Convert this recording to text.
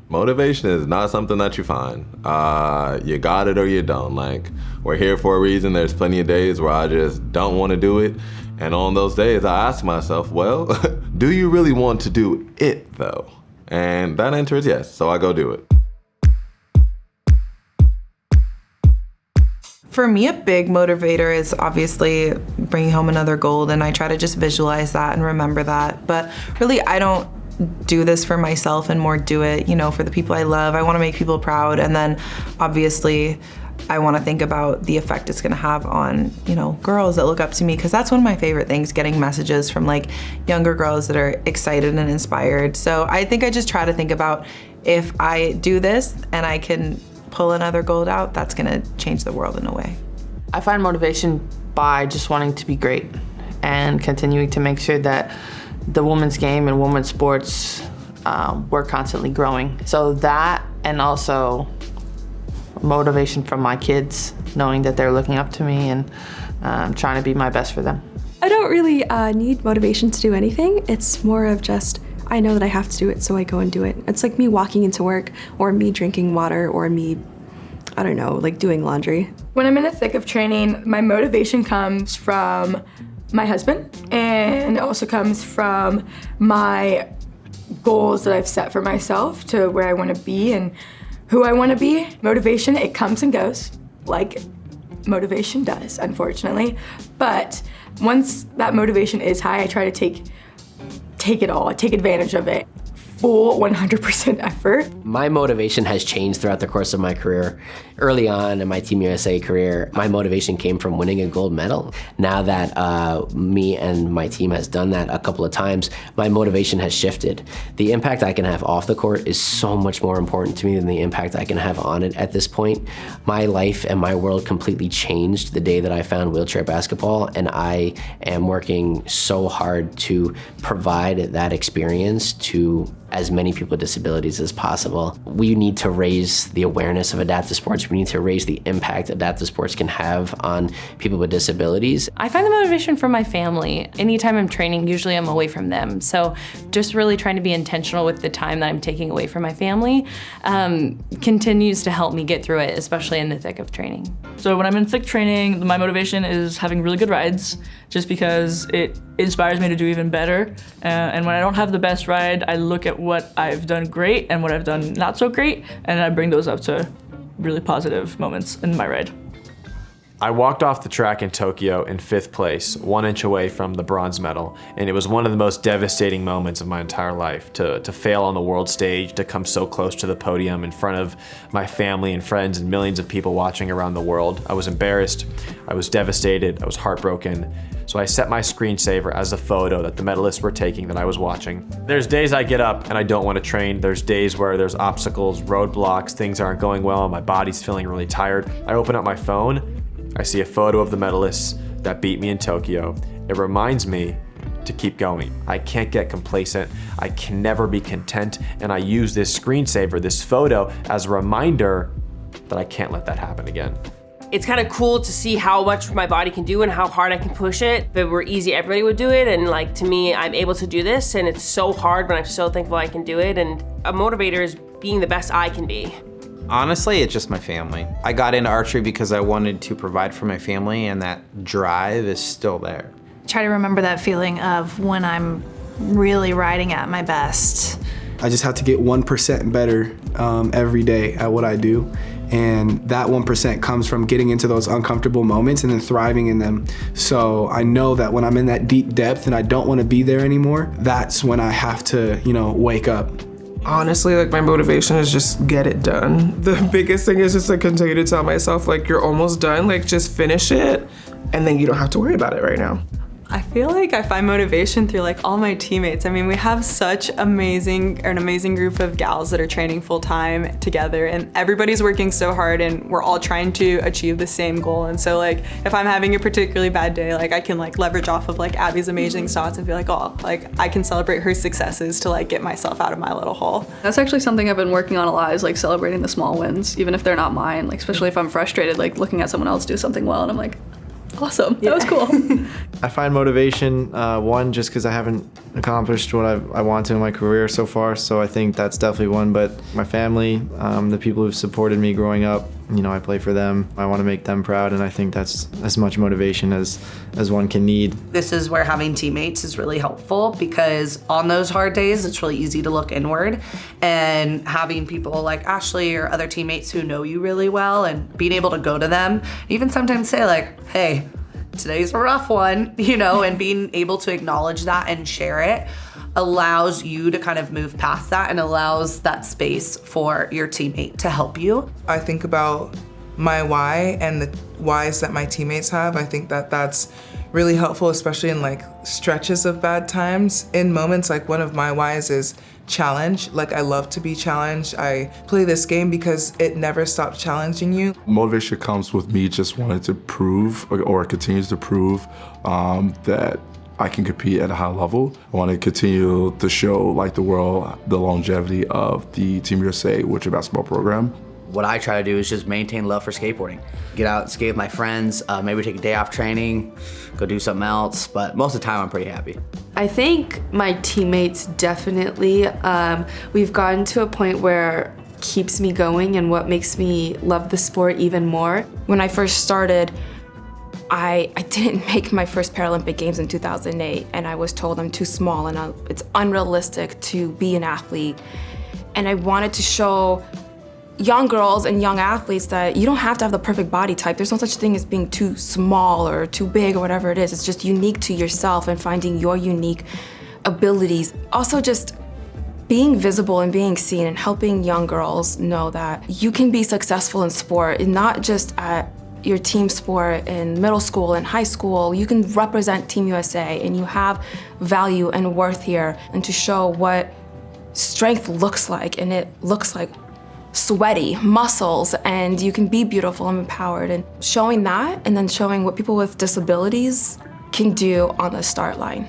Motivation is not something that you find. You got it or you don't. Like, we're here for a reason. There's plenty of days where I just don't want to do it. And on those days, I ask myself, well, do you really want to do it though? And that answer is yes, so I go do it. For me, a big motivator is obviously bringing home another gold, and I try to just visualize that and remember that. But really, I don't do this for myself and more do it, for the people I love. I want to make people proud, and then obviously I want to think about the effect it's going to have on, girls that look up to me, because that's one of my favorite things, getting messages from like younger girls that are excited and inspired. So I think I just try to think about, if I do this and I can pull another gold out, that's going to change the world in a way. I find motivation by just wanting to be great and continuing to make sure that the women's game and women's sports, we're constantly growing. So that, and also motivation from my kids, knowing that they're looking up to me and trying to be my best for them. I don't really need motivation to do anything. It's more of just, I know that I have to do it, so I go and do it. It's like me walking into work, or me drinking water, or me, I don't know, like doing laundry. When I'm in the thick of training, my motivation comes from my husband, and it also comes from my goals that I've set for myself, to where I want to be and who I want to be. Motivation, it comes and goes, like motivation does, unfortunately. But once that motivation is high, I try to take it all, take advantage of it. Full 100% effort. My motivation has changed throughout the course of my career. Early on in my Team USA career, my motivation came from winning a gold medal. Now that me and my team has done that a couple of times, my motivation has shifted. The impact I can have off the court is so much more important to me than the impact I can have on it at this point. My life and my world completely changed the day that I found wheelchair basketball, and I am working so hard to provide that experience to as many people with disabilities as possible. We need to raise the awareness of adaptive sports. We need to raise the impact adaptive sports can have on people with disabilities. I find the motivation from my family. Anytime I'm training, usually I'm away from them. So just really trying to be intentional with the time that I'm taking away from my family continues to help me get through it, especially in the thick of training. So when I'm in thick training, my motivation is having really good rides, just because it inspires me to do even better. And when I don't have the best ride, I look at what I've done great and what I've done not so great, and I bring those up to really positive moments in my ride. I walked off the track in Tokyo in 5th place, 1 inch away from the bronze medal, and it was one of the most devastating moments of my entire life, to fail on the world stage, to come so close to the podium in front of my family and friends and millions of people watching around the world. I was embarrassed, I was devastated, I was heartbroken. So I set my screensaver as a photo that the medalists were taking that I was watching. There's days I get up and I don't want to train. There's days where there's obstacles, roadblocks, things aren't going well, my body's feeling really tired. I open up my phone, I see a photo of the medalists that beat me in Tokyo. It reminds me to keep going. I can't get complacent. I can never be content. And I use this screensaver, this photo, as a reminder that I can't let that happen again. It's kind of cool to see how much my body can do and how hard I can push it. If it were easy, everybody would do it. And like, to me, I'm able to do this, and it's so hard, but I'm so thankful I can do it. And a motivator is being the best I can be. Honestly, it's just my family. I got into archery because I wanted to provide for my family, and that drive is still there. Try to remember that feeling of when I'm really riding at my best. I just have to get 1% better every day at what I do. And that 1% comes from getting into those uncomfortable moments and then thriving in them. So I know that when I'm in that deep depth and I don't want to be there anymore, that's when I have to, wake up. Honestly, my motivation is just get it done. The biggest thing is just to continue to tell myself, you're almost done, just finish it, and then you don't have to worry about it right now. I feel like I find motivation through all my teammates. I mean, we have such an amazing group of gals that are training full time together, and everybody's working so hard, and we're all trying to achieve the same goal. And so if I'm having a particularly bad day, I can leverage off of Abby's amazing shots and be I can celebrate her successes to get myself out of my little hole. That's actually something I've been working on a lot, is celebrating the small wins, even if they're not mine, especially if I'm frustrated, looking at someone else do something well and I'm Awesome. That was cool. I find motivation, one, just because I haven't accomplished what I want to in my career so far, so I think that's definitely one. But my family, the people who've supported me growing up, I play for them. I want to make them proud, and I think that's as much motivation as one can need. This is where having teammates is really helpful, because on those hard days, it's really easy to look inward, and having people like Ashley or other teammates who know you really well and being able to go to them, even sometimes say like, hey, today's a rough one, and being able to acknowledge that and share it allows you to kind of move past that and allows that space for your teammate to help you. I think about my why and the whys that my teammates have. I think that that's really helpful, especially in like stretches of bad times. In moments like one of my whys is challenge. Like I love to be challenged. I play this game because it never stops challenging you. Motivation comes with me just wanting to prove or continues to prove that I can compete at a high level. I want to continue to show like the world the longevity of the Team USA wheelchair basketball program. What I try to do is just maintain love for skateboarding. Get out and skate with my friends, maybe take a day off training, go do something else, but most of the time I'm pretty happy. I think my teammates definitely, we've gotten to a point where keeps me going and what makes me love the sport even more. When I first started, I didn't make my first Paralympic Games in 2008, and I was told I'm too small and it's unrealistic to be an athlete. And I wanted to show young girls and young athletes that you don't have to have the perfect body type. There's no such thing as being too small or too big or whatever it is. It's just unique to yourself and finding your unique abilities. Also just being visible and being seen and helping young girls know that you can be successful in sport, and not just at your team sport in middle school and high school. You can represent Team USA and you have value and worth here, and to show what strength looks like, and it looks like sweaty muscles, and you can be beautiful and empowered, and showing that, and then showing what people with disabilities can do on the start line.